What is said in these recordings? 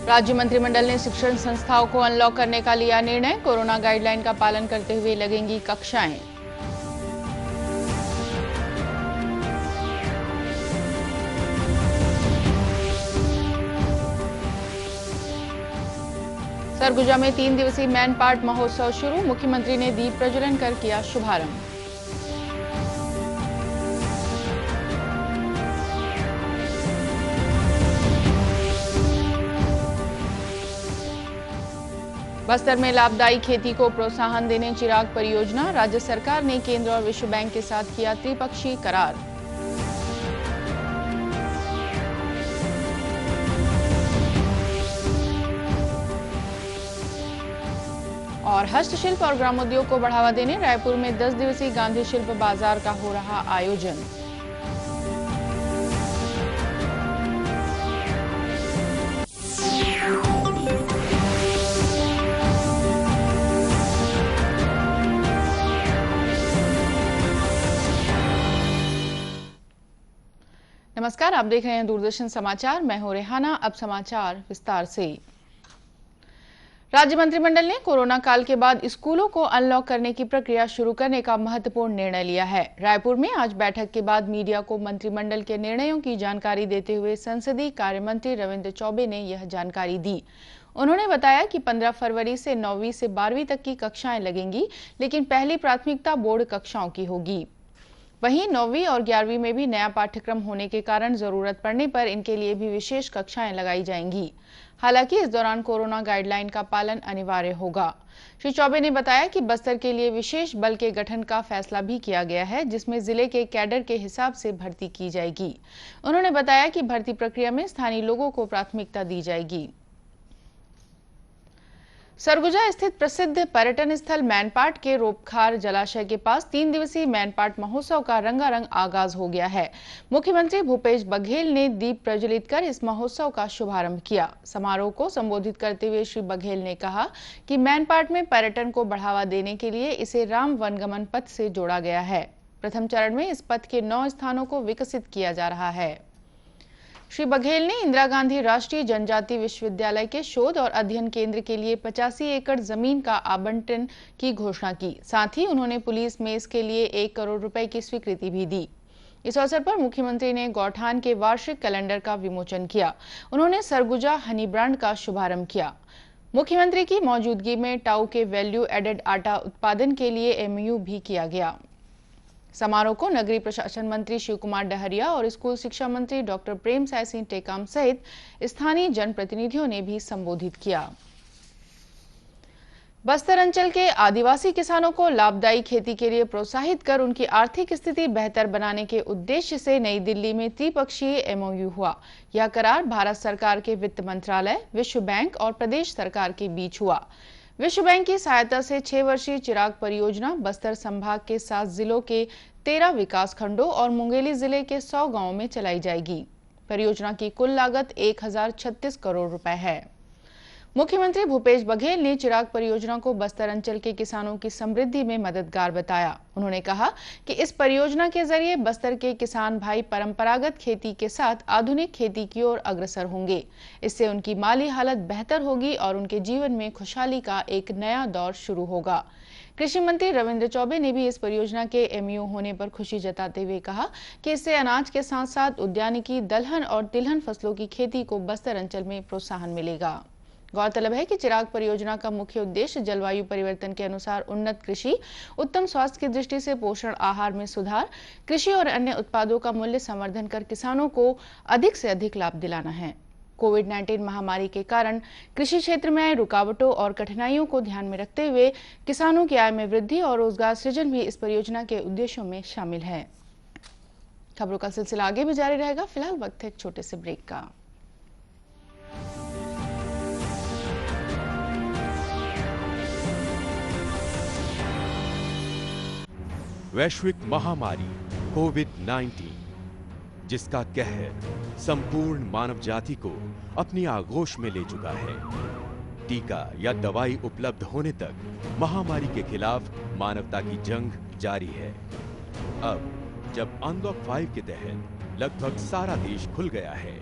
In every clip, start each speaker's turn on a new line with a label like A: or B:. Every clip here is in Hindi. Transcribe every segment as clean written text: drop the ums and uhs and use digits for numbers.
A: राज्य मंत्रिमंडल ने शिक्षण संस्थाओं को अनलॉक करने का लिया निर्णय। कोरोना गाइडलाइन का पालन करते हुए लगेंगी कक्षाएं। सरगुजा में 3 दिवसीय मैन पार्ट महोत्सव शुरू। मुख्यमंत्री ने दीप प्रज्वलन कर किया शुभारंभ। बस्तर में लाभदायी खेती को प्रोत्साहन देने चिराग परियोजना। राज्य सरकार ने केंद्र और विश्व बैंक के साथ किया त्रिपक्षीय करार। और हस्तशिल्प और ग्रामोद्योग को बढ़ावा देने रायपुर में 10 दिवसीय गांधी शिल्प बाजार का हो रहा आयोजन। नमस्कार, आप देख रहे हैं दूरदर्शन समाचार। मैं हूं रेहाना। अब समाचार विस्तार से। राज्य मंत्रिमंडल ने कोरोना काल के बाद स्कूलों को अनलॉक करने की प्रक्रिया शुरू करने का महत्वपूर्ण निर्णय लिया है। रायपुर में आज बैठक के बाद मीडिया को मंत्रिमंडल के निर्णयों की जानकारी देते हुए संसदीय कार्य मंत्री रविंद्र चौबे ने यह जानकारी दी। उन्होंने बताया कि 15 फरवरी से 9वीं से 12वीं तक की कक्षाएं लगेंगी, लेकिन पहली प्राथमिकता बोर्ड कक्षाओं की होगी। वहीं 9वीं और 11वीं में भी नया पाठ्यक्रम होने के कारण जरूरत पड़ने पर इनके लिए भी विशेष कक्षाएं लगाई जाएंगी। हालांकि इस दौरान कोरोना गाइडलाइन का पालन अनिवार्य होगा। श्री चौबे ने बताया कि बस्तर के लिए विशेष बल के गठन का फैसला भी किया गया है, जिसमें जिले के कैडर के हिसाब से भर्ती की जाएगी। उन्होंने बताया कि भर्ती प्रक्रिया में स्थानीय लोगों को प्राथमिकता दी जाएगी। सरगुजा स्थित प्रसिद्ध पर्यटन स्थल मैनपाट के रोपखार जलाशय के पास 3 दिवसीय मैनपाट महोत्सव का रंगारंग आगाज हो गया है। मुख्यमंत्री भूपेश बघेल ने दीप प्रज्वलित कर इस महोत्सव का शुभारंभ किया। समारोह को संबोधित करते हुए श्री बघेल ने कहा कि मैनपाट में पर्यटन को बढ़ावा देने के लिए इसे राम वनगमन पथ से जोड़ा गया है। प्रथम चरण में इस पथ के 9 स्थानों को विकसित किया जा रहा है। श्री बघेल ने इंदिरा गांधी राष्ट्रीय जनजाति विश्वविद्यालय के शोध और अध्ययन केंद्र के लिए 85 एकड़ जमीन का आवंटन की घोषणा की। साथ ही उन्होंने पुलिस में इसके लिए 1 करोड़ रुपए की स्वीकृति भी दी। इस अवसर पर मुख्यमंत्री ने गौठान के वार्षिक कैलेंडर का विमोचन किया। उन्होंने सरगुजा हनी ब्रांड का शुभारंभ किया। मुख्यमंत्री की मौजूदगी में टाऊ के वैल्यू एडेड आटा उत्पादन के लिए एमओयू भी किया गया। समारोह को नगरीय प्रशासन मंत्री शिव कुमार डहरिया और स्कूल शिक्षा मंत्री डॉक्टर प्रेम साय सिंह टेकाम सहित स्थानीय जनप्रतिनिधियों ने भी संबोधित किया। बस्तर अंचल के आदिवासी किसानों को लाभदायी खेती के लिए प्रोत्साहित कर उनकी आर्थिक स्थिति बेहतर बनाने के उद्देश्य से नई दिल्ली में त्रिपक्षीय एमओयू हुआ। यह करार भारत सरकार के वित्त मंत्रालय, विश्व बैंक और प्रदेश सरकार के बीच हुआ। विश्व बैंक की सहायता से 6 वर्षीय चिराग परियोजना बस्तर संभाग के 7 जिलों के 13 विकास खंडों और मुंगेली जिले के 100 गांवों में चलाई जाएगी। परियोजना की कुल लागत 1036 करोड़ रुपए है। मुख्यमंत्री भूपेश बघेल ने चिराग परियोजना को बस्तर अंचल के किसानों की समृद्धि में मददगार बताया। उन्होंने कहा कि इस परियोजना के जरिए बस्तर के किसान भाई परंपरागत खेती के साथ आधुनिक खेती की ओर अग्रसर होंगे। इससे उनकी माली हालत बेहतर होगी और उनके जीवन में खुशहाली का एक नया दौर शुरू होगा। कृषि मंत्री रविंद्र चौबे ने भी इस परियोजना के एमओयू होने पर खुशी जताते हुए कहा कि इससे अनाज के साथ साथ उद्यानिकी, दलहन और तिलहन फसलों की खेती को बस्तर अंचल में प्रोत्साहन मिलेगा। गौरतलब है कि चिराग परियोजना का मुख्य उद्देश्य जलवायु परिवर्तन के अनुसार उन्नत कृषि, उत्तम स्वास्थ्य की दृष्टि से पोषण आहार में सुधार, कृषि और अन्य उत्पादों का मूल्य संवर्धन कर किसानों को अधिक से अधिक लाभ दिलाना है। कोविड-19 महामारी के कारण कृषि क्षेत्र में आए रुकावटों और कठिनाइयों को ध्यान में रखते हुए किसानों की आय में वृद्धि और रोजगार सृजन भी इस परियोजना के उद्देश्यों में शामिल है। खबरों का सिलसिला आगे भी जारी रहेगा। फिलहाल वक्त है एक छोटे से ब्रेक का।
B: वैश्विक महामारी कोविड-19 जिसका कहर संपूर्ण मानव जाति को अपनी आगोश में ले चुका है। टीका या दवाई उपलब्ध होने तक महामारी के खिलाफ मानवता की जंग जारी है। अब जब अनलॉक 5 के तहत लगभग सारा देश खुल गया है,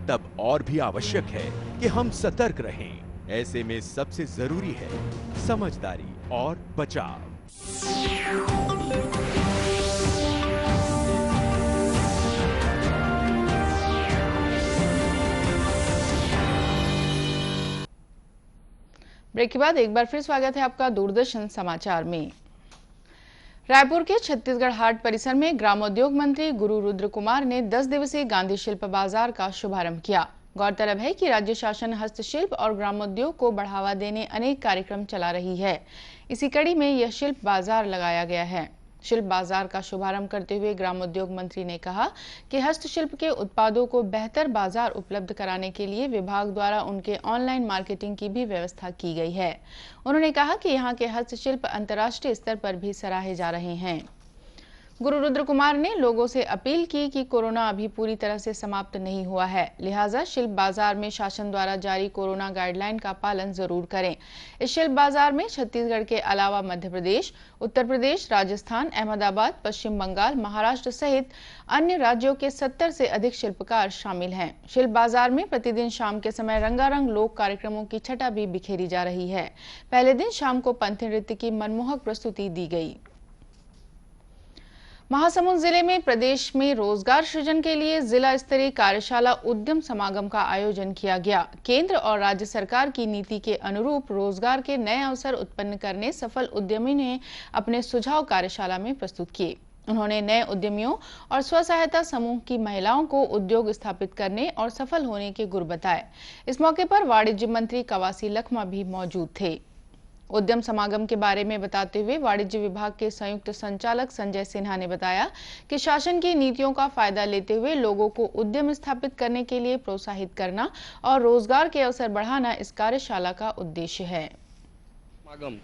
B: तब और भी आवश्यक है कि हम सतर्क रहें। ऐसे में सबसे जरूरी है समझदारी और बचाव।
A: ब्रेक के बाद एक बार फिर स्वागत है आपका दूरदर्शन समाचार में। रायपुर के छत्तीसगढ़ हाट परिसर में ग्रामोद्योग मंत्री गुरु रुद्र कुमार ने 10 दिवसीय गांधी शिल्प बाजार का शुभारंभ किया। गौरतलब है कि राज्य शासन हस्तशिल्प और ग्रामोद्योग को बढ़ावा देने अनेक कार्यक्रम चला रही है। इसी कड़ी में यह शिल्प बाजार लगाया गया है। शिल्प बाजार का शुभारंभ करते हुए ग्रामोद्योग मंत्री ने कहा कि हस्तशिल्प के उत्पादों को बेहतर बाजार उपलब्ध कराने के लिए विभाग द्वारा उनके ऑनलाइन मार्केटिंग की भी व्यवस्था की गई है। उन्होंने कहा कि यहाँ के हस्तशिल्प अंतर्राष्ट्रीय स्तर पर भी सराहे जा रहे हैं। गुरु रुद्र कुमार ने लोगों से अपील की कि कोरोना अभी पूरी तरह से समाप्त नहीं हुआ है, लिहाजा शिल्प बाजार में शासन द्वारा जारी कोरोना गाइडलाइन का पालन जरूर करें। इस शिल्प बाजार में छत्तीसगढ़ के अलावा मध्य प्रदेश, उत्तर प्रदेश, राजस्थान, अहमदाबाद, पश्चिम बंगाल, महाराष्ट्र सहित अन्य राज्यों के 70 से अधिक शिल्पकार शामिल हैं। शिल्प बाजार में प्रतिदिन शाम के समय रंगारंग लोक कार्यक्रमों की छटा भी बिखेरी जा रही है। पहले दिन शाम को पंथी नृत्य की मनमोहक प्रस्तुति दी गई। महासमुंद जिले में प्रदेश में रोजगार सृजन के लिए जिला स्तरीय कार्यशाला उद्यम समागम का आयोजन किया गया। केंद्र और राज्य सरकार की नीति के अनुरूप रोजगार के नए अवसर उत्पन्न करने सफल उद्यमी ने अपने सुझाव कार्यशाला में प्रस्तुत किए। उन्होंने नए उद्यमियों और स्व सहायता समूह की महिलाओं को उद्योग स्थापित करने और सफल होने के गुर बताए। इस मौके पर वाणिज्य मंत्री कवासी लखमा भी मौजूद थे। उद्यम समागम के बारे में बताते हुए वाणिज्य विभाग के संयुक्त संचालक संजय सिन्हा ने बताया कि शासन की नीतियों का फायदा लेते हुए लोगों को उद्यम स्थापित करने के लिए प्रोत्साहित करना और रोजगार के अवसर बढ़ाना इस कार्यशाला का उद्देश्य है।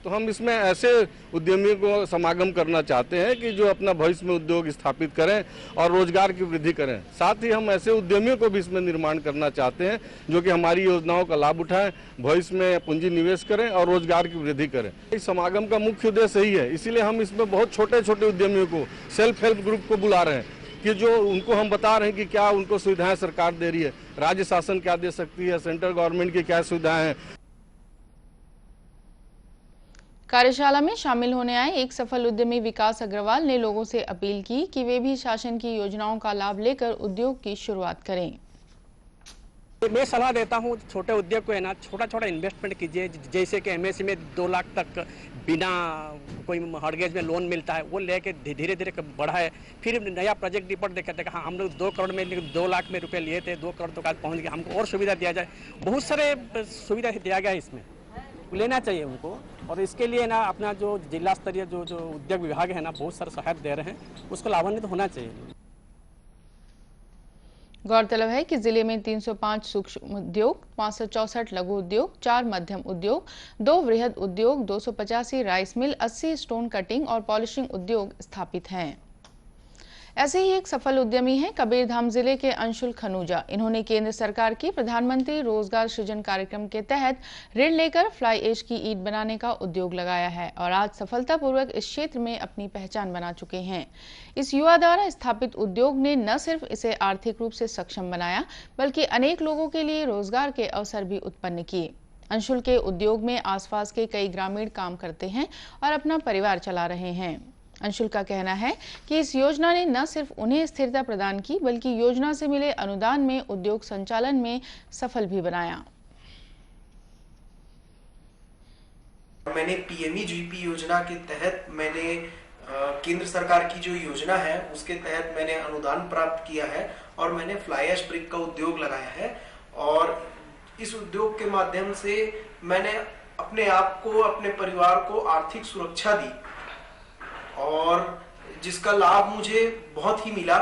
C: तो हम इसमें ऐसे उद्यमियों को समागम करना चाहते हैं कि जो अपना भविष्य में उद्योग स्थापित करें और रोजगार की वृद्धि करें। साथ ही हम ऐसे उद्यमियों को भी इसमें निर्माण करना चाहते हैं जो कि हमारी योजनाओं का लाभ उठाएं, भविष्य में पूंजी निवेश करें और रोजगार की वृद्धि करें। इस समागम का मुख्य उद्देश्य यही है। इसीलिए हम इसमें बहुत छोटे छोटे उद्यमियों को, सेल्फ हेल्प ग्रुप को बुला रहे हैं कि जो उनको हम बता रहे हैं कि क्या उनको सुविधाएं सरकार दे रही है, राज्य शासन क्या दे सकती है, सेंट्रल गवर्नमेंट की क्या सुविधाएं हैं।
A: कार्यशाला में शामिल होने आए एक सफल उद्यमी विकास अग्रवाल ने लोगों से अपील की कि वे भी शासन की योजनाओं का लाभ लेकर उद्योग की शुरुआत करें।
D: मैं सलाह देता हूँ छोटे उद्योग को है ना, छोटा छोटा इन्वेस्टमेंट कीजिए। जैसे कि एमएसएमई में 2 लाख तक बिना कोई हॉर्गेज में लोन मिलता है, वो लेके धीरे धीरे बढ़ाए। फिर नया प्रोजेक्ट रिपोर्ट देखते हाँ हम लोग 2 करोड़ में 2 लाख में रुपए लिए थे, 2 करोड़ तक आज पहुँच गए, हमको और सुविधा दिया जाए। बहुत सारे सुविधा दिया गया है, इसमें लेना चाहिए उनको। और इसके लिए ना अपना जो जिला स्तरीय जो उद्योग विभाग है ना, बहुत सारा सहायता दे रहे हैं, उसको लाभान्वित होना चाहिए।
A: गौरतलब है कि जिले में 305 सूक्ष्म उद्योग, 564 लघु उद्योग, 4 मध्यम उद्योग, 2 वृहद उद्योग, 285 राइस मिल, 80 स्टोन कटिंग और पॉलिशिंग उद्योग स्थापित हैं। ऐसे ही एक सफल उद्यमी हैं कबीरधाम जिले के अंशुल खनूजा। इन्होंने केंद्र सरकार की प्रधानमंत्री रोजगार सृजन कार्यक्रम के तहत ऋण लेकर फ्लाई ऐश की ईंट बनाने का उद्योग लगाया है और आज सफलतापूर्वक इस क्षेत्र में अपनी पहचान बना चुके हैं। इस युवा द्वारा स्थापित उद्योग ने न सिर्फ इसे आर्थिक रूप से सक्षम बनाया बल्कि अनेक लोगों के लिए रोजगार के अवसर भी उत्पन्न किए। अंशुल के उद्योग में आसपास के कई ग्रामीण काम करते हैं और अपना परिवार चला रहे हैं। अंशुल का कहना है कि इस योजना ने न सिर्फ उन्हें स्थिरता प्रदान की बल्कि योजना से मिले अनुदान में उद्योग संचालन में सफल भी बनाया।
E: मैंने पीएमईजीपी योजना के तहत मैंने केंद्र सरकार की जो योजना है उसके तहत मैंने अनुदान प्राप्त किया है और मैंने फ्लाई ऐश ब्रिक का उद्योग लगाया है। और इस उद्योग के माध्यम से मैंने अपने आप को, अपने परिवार को आर्थिक सुरक्षा दी और जिसका लाभ मुझे बहुत ही मिला।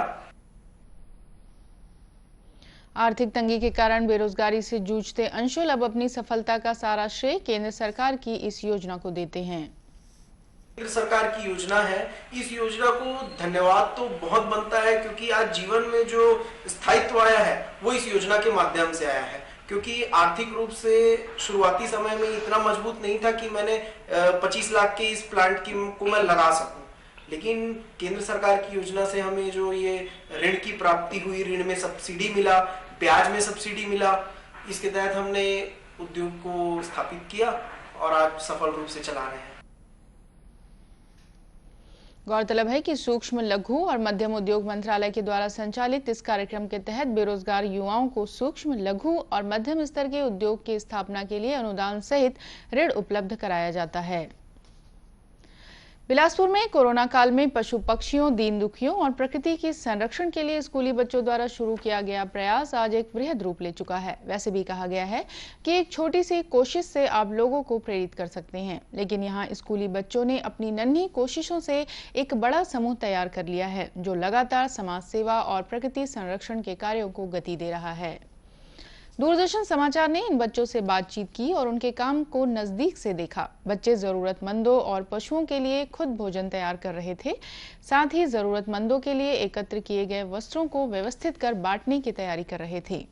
A: आर्थिक तंगी के कारण बेरोजगारी से जूझते अंशुल अब अपनी सफलता का सारा श्रेय केंद्र सरकार की इस योजना को देते हैं।
E: केंद्र सरकार की योजना है, इस योजना को धन्यवाद तो बहुत बनता है क्योंकि आज जीवन में जो स्थायित्व आया है वो इस योजना के माध्यम से आया है। क्योंकि आर्थिक रूप से शुरुआती समय में इतना मजबूत नहीं था कि मैंने 25 लाख के इस प्लांट को मैं लगा सकूं, लेकिन केंद्र सरकार की योजना से हमें जो ये ऋण की प्राप्ति हुई, ऋण में सब्सिडी मिला, प्याज में सब्सिडी मिला। इसके तहत हमने उद्योग को स्थापित किया और आज सफल रूप से चला रहे हैं।
A: गौरतलब है कि सूक्ष्म, लघु और मध्यम उद्योग मंत्रालय के द्वारा संचालित इस कार्यक्रम के तहत बेरोजगार युवाओं को सूक्ष्म, लघु और मध्यम स्तर के उद्योग की स्थापना के लिए अनुदान सहित ऋण उपलब्ध कराया जाता है। बिलासपुर में कोरोना काल में पशु पक्षियों, दीन दुखियों और प्रकृति के संरक्षण के लिए स्कूली बच्चों द्वारा शुरू किया गया प्रयास आज एक वृहद रूप ले चुका है। वैसे भी कहा गया है कि एक छोटी सी कोशिश से आप लोगों को प्रेरित कर सकते हैं, लेकिन यहाँ स्कूली बच्चों ने अपनी नन्ही कोशिशों से एक बड़ा समूह तैयार कर लिया है, जो लगातार समाज सेवा और प्रकृति संरक्षण के कार्यों को गति दे रहा है। दूरदर्शन समाचार ने इन बच्चों से बातचीत की और उनके काम को नजदीक से देखा। बच्चे जरूरतमंदों और पशुओं के लिए खुद भोजन तैयार कर रहे थे, साथ ही जरूरतमंदों के लिए एकत्र किए गए वस्त्रों को व्यवस्थित कर बांटने की तैयारी कर रहे थे।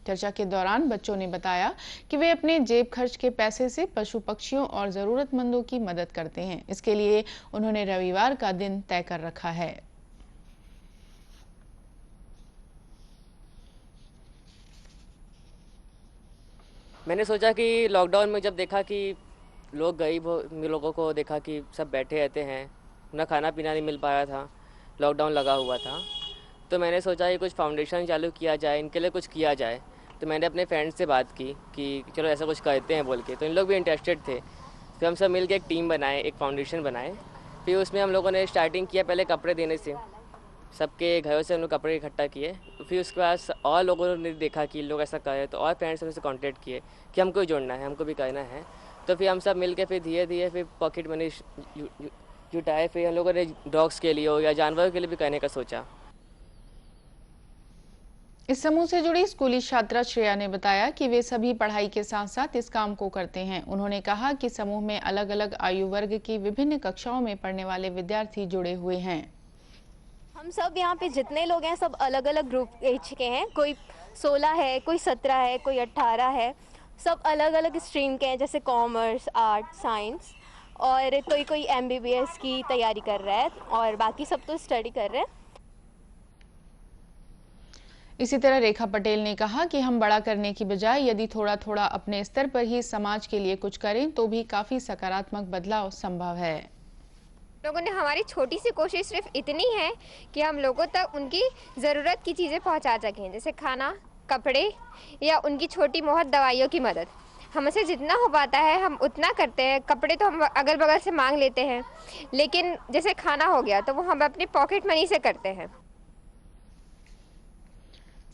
A: चर्चा के दौरान बच्चों ने बताया कि वे अपने जेब खर्च के पैसे से पशु पक्षियों और जरूरतमंदों की मदद करते हैं। इसके लिए उन्होंने रविवार का दिन तय कर रखा है।
F: मैंने सोचा कि लॉकडाउन में जब देखा कि लोग गरीब लोगों को देखा कि सब बैठे रहते हैं, ना खाना पीना नहीं मिल पाया था, लॉकडाउन लगा हुआ था, तो मैंने सोचा कि कुछ फाउंडेशन चालू किया जाए, इनके लिए कुछ किया जाए। तो मैंने अपने फ्रेंड्स से बात की कि चलो ऐसा कुछ करते हैं बोल के, तो इन लोग भी इंटरेस्टेड थे। फिर हम सब मिल के एक टीम बनाए, एक फाउंडेशन बनाए। फिर उसमें हम लोगों ने स्टार्टिंग किया पहले कपड़े देने से, सबके घरों से हम लोग कपड़े इकट्ठा किए। फिर उसके बाद और लोगों ने देखा कि लोग ऐसा कर रहे हैं, तो और फ्रेंड्स से कॉन्टेक्ट किए कि हमको भी जोड़ना है, हमको भी करना है। तो फिर हम सब मिल के फिर धीरे धीरे फिर पॉकेट मनी जुटाए। फिर हम लोगों ने डॉग्स के लिए हो या जानवरों के लिए भी करने का सोचा।
A: इस समूह से जुड़ी स्कूली छात्रा श्रेया ने बताया कि वे सभी पढ़ाई के साथ साथ इस काम को करते हैं। उन्होंने कहा कि समूह में अलग अलग आयु वर्ग की विभिन्न कक्षाओं में पढ़ने वाले विद्यार्थी जुड़े हुए हैं।
G: हम सब यहाँ पे जितने लोग हैं सब अलग अलग ग्रुप एज के हैं। कोई 16 है, कोई 17 है, कोई 18 है। सब अलग अलग स्ट्रीम के हैं, जैसे कॉमर्स, आर्ट, साइंस, और कोई MBBS की तैयारी कर रहा है और बाकी सब तो स्टडी कर रहे हैं।
A: इसी तरह रेखा पटेल ने कहा कि हम बड़ा करने की बजाय यदि थोड़ा थोड़ा अपने स्तर पर ही समाज के लिए कुछ करें तो भी काफी सकारात्मक बदलाव संभव है।
H: लोगों ने हमारी छोटी सी कोशिश सिर्फ इतनी है कि हम लोगों तक उनकी ज़रूरत की चीज़ें पहुंचा सकें, जैसे खाना, कपड़े या उनकी छोटी मोहत दवाइयों की मदद। हमसे जितना हो पाता है हम उतना करते हैं। कपड़े तो हम अगल बगल से मांग लेते हैं, लेकिन जैसे खाना हो गया तो वो हम अपने पॉकेट मनी से करते हैं।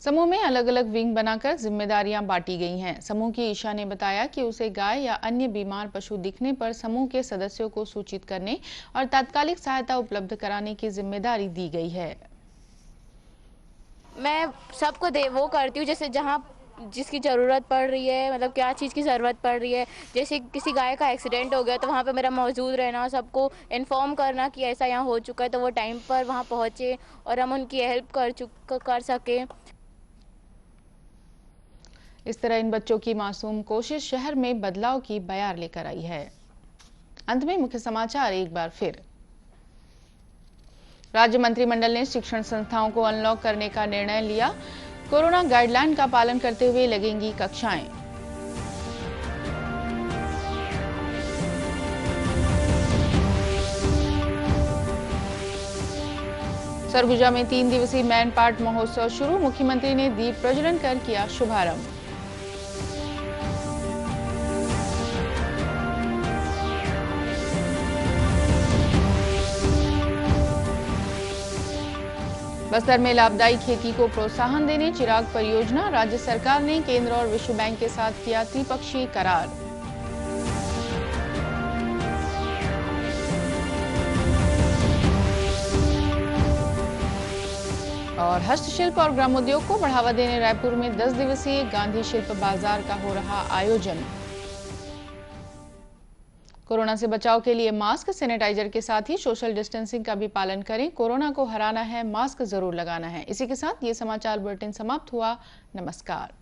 A: समूह में अलग अलग विंग बनाकर जिम्मेदारियां बांटी गई हैं। समूह की ईशा ने बताया कि उसे गाय या अन्य बीमार पशु दिखने पर समूह के सदस्यों को सूचित करने और तात्कालिक सहायता उपलब्ध कराने की जिम्मेदारी दी गई है।
I: मैं सबको वो करती हूँ जैसे जहाँ जिसकी ज़रूरत पड़ रही है, मतलब क्या चीज़ की ज़रूरत पड़ रही है। जैसे किसी गाय का एक्सीडेंट हो गया तो वहाँ पे मेरा मौजूद रहना, सबको इन्फॉर्म करना कि ऐसा यहाँ हो चुका है, तो वो टाइम पर वहाँ पहुँचे और हम उनकी हेल्प कर सकें।
A: इस तरह इन बच्चों की मासूम कोशिश शहर में बदलाव की बयार लेकर आई है। अंत में मुख्य समाचार एक बार फिर। राज्य मंत्रिमंडल ने शिक्षण संस्थाओं को अनलॉक करने का निर्णय लिया। कोरोना गाइडलाइन का पालन करते हुए लगेंगी कक्षाएं। सरगुजा में 3 दिवसीय मैन पार्ट महोत्सव शुरू। मुख्यमंत्री ने दीप प्रज्वलन कर किया शुभारंभ। बस्तर में लाभदायी खेती को प्रोत्साहन देने चिराग परियोजना। राज्य सरकार ने केंद्र और विश्व बैंक के साथ किया त्रिपक्षीय करार। और हस्तशिल्प और ग्रामोद्योग को बढ़ावा देने रायपुर में 10 दिवसीय गांधी शिल्प बाजार का हो रहा आयोजन। कोरोना से बचाव के लिए मास्क, सैनिटाइजर के साथ ही सोशल डिस्टेंसिंग का भी पालन करें। कोरोना को हराना है, मास्क जरूर लगाना है। इसी के साथ ये समाचार बुलेटिन समाप्त हुआ। नमस्कार।